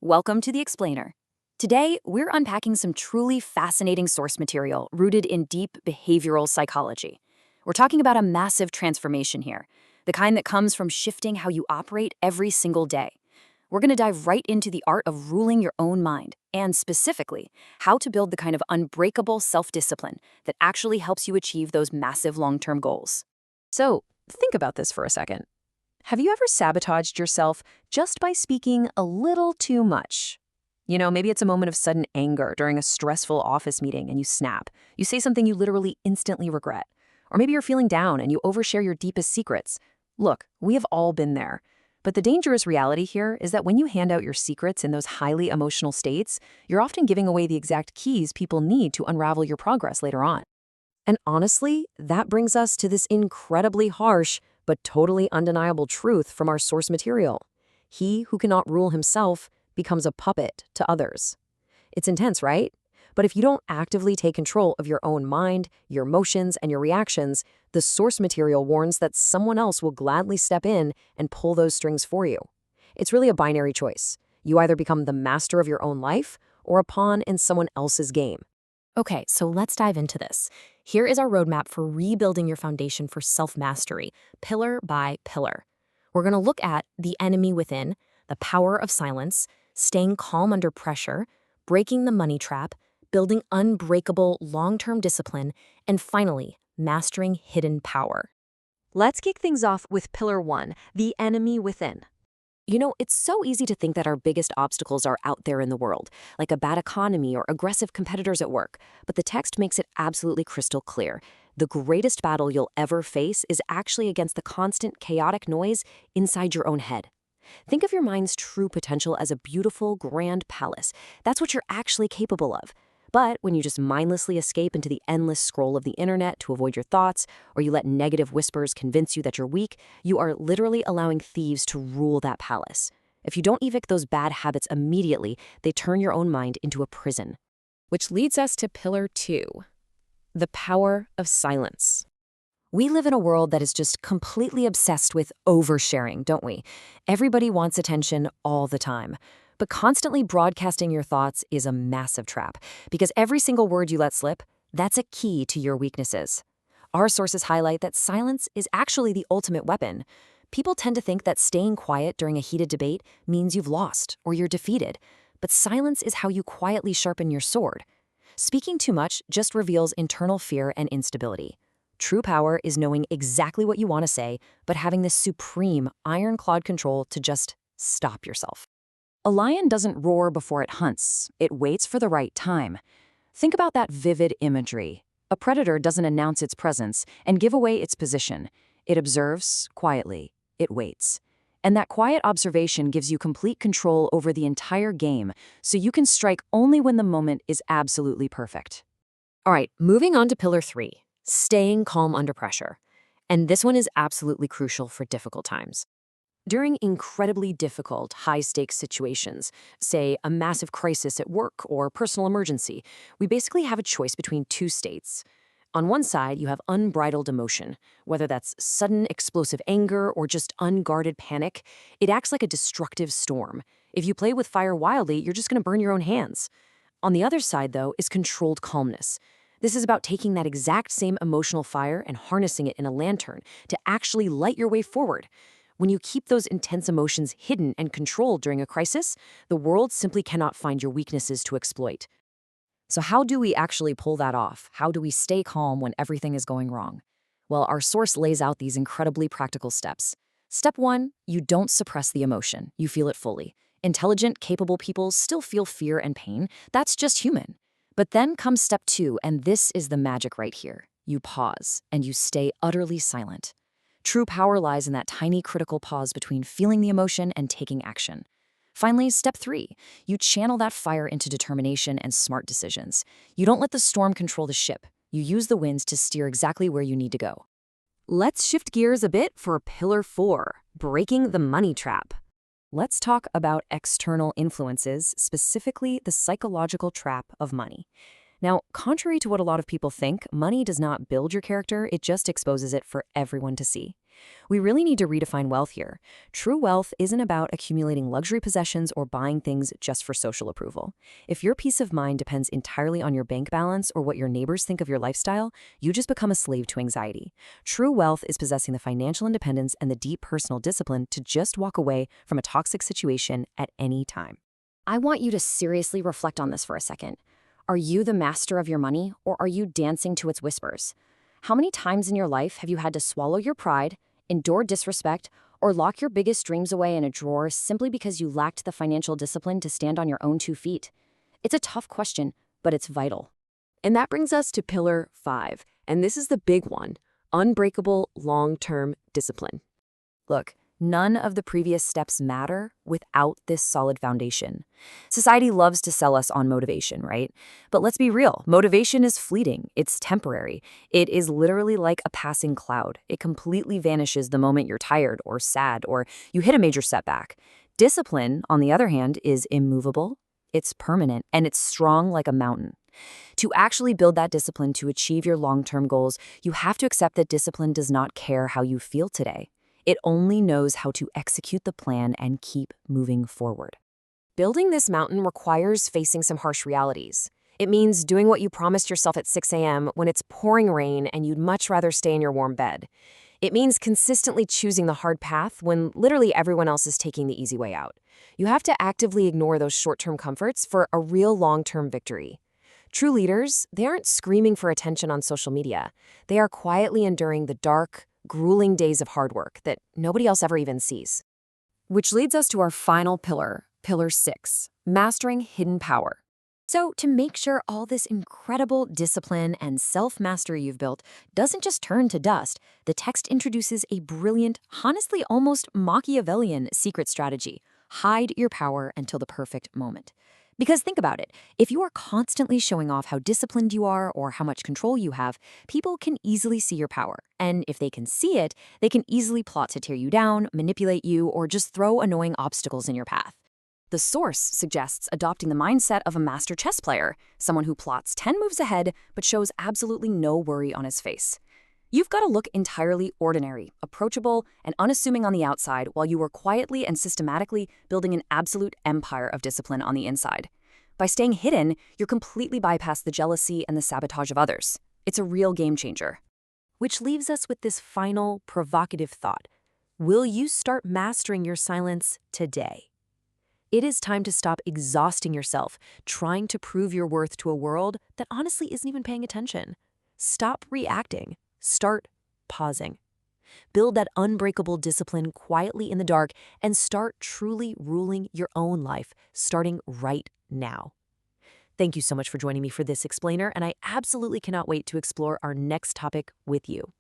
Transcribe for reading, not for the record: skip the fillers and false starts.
Welcome to The Explainer. Today, we're unpacking some truly fascinating source material rooted in deep behavioral psychology. We're talking about a massive transformation here, the kind that comes from shifting how you operate every single day. We're going to dive right into the art of ruling your own mind, and specifically, how to build the kind of unbreakable self-discipline that actually helps you achieve those massive long-term goals. So, think about this for a second. Have you ever sabotaged yourself just by speaking a little too much? Maybe it's a moment of sudden anger during a stressful office meeting and you snap. You say something you literally instantly regret. Or maybe you're feeling down and you overshare your deepest secrets. Look, we have all been there. But the dangerous reality here is that when you hand out your secrets in those highly emotional states, you're often giving away the exact keys people need to unravel your progress later on. And honestly, that brings us to this incredibly harsh but totally undeniable truth from our source material. He who cannot rule himself becomes a puppet to others. It's intense, right? But if you don't actively take control of your own mind, your emotions, and your reactions, the source material warns that someone else will gladly step in and pull those strings for you. It's really a binary choice. You either become the master of your own life or a pawn in someone else's game. Okay, so let's dive into this. Here is our roadmap for rebuilding your foundation for self-mastery, pillar by pillar. We're going to look at the enemy within, the power of silence, staying calm under pressure, breaking the money trap, building unbreakable long-term discipline, and finally, mastering hidden power. Let's kick things off with Pillar 1, the enemy within. It's so easy to think that our biggest obstacles are out there in the world, like a bad economy or aggressive competitors at work. But the text makes it absolutely crystal clear. The greatest battle you'll ever face is actually against the constant chaotic noise inside your own head. Think of your mind's true potential as a beautiful, grand palace. That's what you're actually capable of. But when you just mindlessly escape into the endless scroll of the internet to avoid your thoughts, or you let negative whispers convince you that you're weak, you are literally allowing thieves to rule that palace. If you don't evict those bad habits immediately, they turn your own mind into a prison. Which leads us to Pillar 2, the power of silence. We live in a world that is just completely obsessed with oversharing, don't we? Everybody wants attention all the time. But constantly broadcasting your thoughts is a massive trap, because every single word you let slip, that's a key to your weaknesses. Our sources highlight that silence is actually the ultimate weapon. People tend to think that staying quiet during a heated debate means you've lost or you're defeated, but silence is how you quietly sharpen your sword. Speaking too much just reveals internal fear and instability. True power is knowing exactly what you want to say, but having the supreme, ironclad control to just stop yourself. A lion doesn't roar before it hunts. It waits for the right time. Think about that vivid imagery. A predator doesn't announce its presence and give away its position. It observes quietly. It waits. And that quiet observation gives you complete control over the entire game, so you can strike only when the moment is absolutely perfect. All right, moving on to Pillar 3, staying calm under pressure. And this one is absolutely crucial for difficult times. During incredibly difficult, high-stakes situations, say a massive crisis at work or personal emergency, we basically have a choice between two states. On one side, you have unbridled emotion, whether that's sudden explosive anger or just unguarded panic. It acts like a destructive storm. If you play with fire wildly, you're just going to burn your own hands. On the other side, though, is controlled calmness. This is about taking that exact same emotional fire and harnessing it in a lantern to actually light your way forward. When you keep those intense emotions hidden and controlled during a crisis, the world simply cannot find your weaknesses to exploit. So how do we actually pull that off? How do we stay calm when everything is going wrong? Well, our source lays out these incredibly practical steps. Step 1, you don't suppress the emotion. You feel it fully. Intelligent, capable people still feel fear and pain. That's just human. But then comes Step 2, and this is the magic right here. You pause, and you stay utterly silent. True power lies in that tiny critical pause between feeling the emotion and taking action. Finally, Step 3, you channel that fire into determination and smart decisions. You don't let the storm control the ship. You use the winds to steer exactly where you need to go. Let's shift gears a bit for Pillar 4, breaking the money trap. Let's talk about external influences, specifically the psychological trap of money. Now, contrary to what a lot of people think, money does not build your character, it just exposes it for everyone to see. We really need to redefine wealth here. True wealth isn't about accumulating luxury possessions or buying things just for social approval. If your peace of mind depends entirely on your bank balance or what your neighbors think of your lifestyle, you just become a slave to anxiety. True wealth is possessing the financial independence and the deep personal discipline to just walk away from a toxic situation at any time. I want you to seriously reflect on this for a second. Are you the master of your money, or are you dancing to its whispers? How many times in your life have you had to swallow your pride, endure disrespect, or lock your biggest dreams away in a drawer simply because you lacked the financial discipline to stand on your own 2 feet? It's a tough question, but it's vital. And that brings us to pillar 5, and this is the big one: unbreakable long-term discipline. Look, none of the previous steps matter without this solid foundation. Society loves to sell us on motivation, right? But let's be real, motivation is fleeting, it's temporary. It is literally like a passing cloud. It completely vanishes the moment you're tired or sad or you hit a major setback. Discipline, on the other hand, is immovable, it's permanent, and it's strong like a mountain. To actually build that discipline to achieve your long-term goals, you have to accept that discipline does not care how you feel today. It only knows how to execute the plan and keep moving forward. Building this mountain requires facing some harsh realities. It means doing what you promised yourself at 6 a.m. when it's pouring rain and you'd much rather stay in your warm bed. It means consistently choosing the hard path when literally everyone else is taking the easy way out. You have to actively ignore those short-term comforts for a real long-term victory. True leaders, they aren't screaming for attention on social media. They are quietly enduring the dark, grueling days of hard work that nobody else ever even sees. Which leads us to our final pillar, pillar 6, mastering hidden power. So to make sure all this incredible discipline and self-mastery you've built doesn't just turn to dust, the text introduces a brilliant, honestly almost Machiavellian secret strategy: hide your power until the perfect moment. Because think about it, if you are constantly showing off how disciplined you are or how much control you have, people can easily see your power. And if they can see it, they can easily plot to tear you down, manipulate you, or just throw annoying obstacles in your path. The source suggests adopting the mindset of a master chess player, someone who plots 10 moves ahead but shows absolutely no worry on his face. You've got to look entirely ordinary, approachable, and unassuming on the outside while you are quietly and systematically building an absolute empire of discipline on the inside. By staying hidden, you're completely bypassed the jealousy and the sabotage of others. It's a real game changer. Which leaves us with this final, provocative thought. Will you start mastering your silence today? It is time to stop exhausting yourself trying to prove your worth to a world that honestly isn't even paying attention. Stop reacting. Start pausing. Build that unbreakable discipline quietly in the dark and start truly ruling your own life, starting right now. Thank you so much for joining me for this explainer, and I absolutely cannot wait to explore our next topic with you.